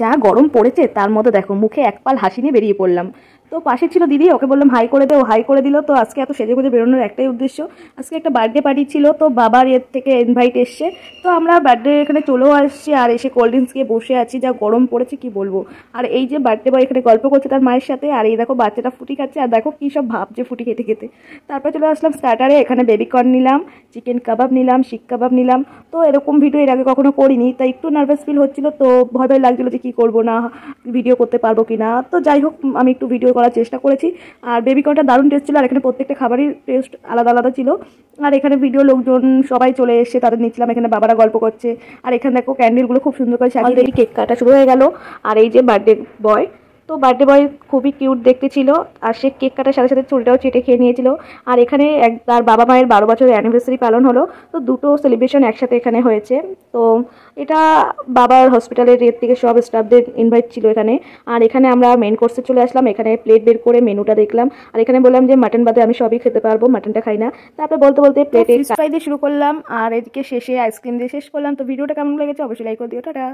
যা গরম পড়েছে তার মধ্যে দেখো মুখে এক পাল হাসি নিয়ে বেরিয়ে পড়লাম। তো পাশে ছিল দিদি, ওকে বললাম হাই করে দে, ও হাই করে দিল। তো আজকে এত সেজে গুজে বেরোনোর একটাই উদ্দেশ্য, আজকে একটা বার্থডে পার্টি ছিল, তো বাবার এর থেকে ইনভাইট এসছে। তো আমরা বার্থডে এখানে চলেও আসছি, আর এসে কোল্ড ড্রিঙ্কস গিয়ে বসে আছি, যা গরম পড়েছে কি বলবো। আর এই যে বার্থডে বয় এখানে গল্প করছে তার মায়ের সাথে, আর এই দেখো বাচ্চাটা ফুটি খাচ্ছে, আর দেখো কী সব ভাবছে ফুটি খেতে খেতে। তারপর চলে আসলাম স্টার্টারে, এখানে বেবিকর্ন নিলাম, চিকেন কাবাব নিলাম, শিক কাবাব নিলাম। তো এরকম ভিডিও এর আগে কখনো করিনি, তাই একটু নার্ভাস ফিল হচ্ছিল, তো ভয় ভয় লাগছিলো যে কী করবো না ভিডিও করতে পারবো কি না। তো যাই হোক আমি একটু ভিডিও করার চেষ্টা করেছি। আর বেবিকর্নটা দারুণ টেস্ট ছিল, আর এখানে প্রত্যেকটা খাবারই টেস্ট আলাদা আলাদা ছিল। আর এখানে ভিডিও লোকজন সবাই চলে এসে তাদের নিচ্ছিলাম, এখানে বাবারা গল্প করছে। আর এখানে দেখো ক্যান্ডেলগুলো খুব সুন্দর করে সাজিয়ে কেক কাটা শুরু হয়ে গেল। আর এই যে বার্থডে বয়, তো বার্থডে বয় খুবই কিউট দেখতে ছিল, আর সে কেক কাটার সাথে সাথে চুলটাও চেটে খেয়ে নিয়েছিল। আর এখানে তার বাবা মায়ের 12 বছরের অ্যানিভার্সারি পালন হলো, তো দুটো সেলিব্রেশন একসাথে এখানে হয়েছে। তো এটা বাবার হসপিটালের এর থেকে সব স্টাফদের ইনভাইট ছিল এখানে। আর এখানে আমরা মেন কোর্সে চলে আসলাম, এখানে প্লেট বের করে মেনুটা দেখলাম। আর এখানে বললাম যে মাটন বাদে আমি সবই খেতে পারবো, মাটনটা খাই না। তারপরে বলতে বলতে প্লেটে ফ্রাই দিয়ে শুরু করলাম, আর এদিকে শেষে আইসক্রিম দিয়ে শেষ করলাম। তো ভিডিওটা কেমন লেগেছে অবশ্যই লাইক করে দিও, টাটা।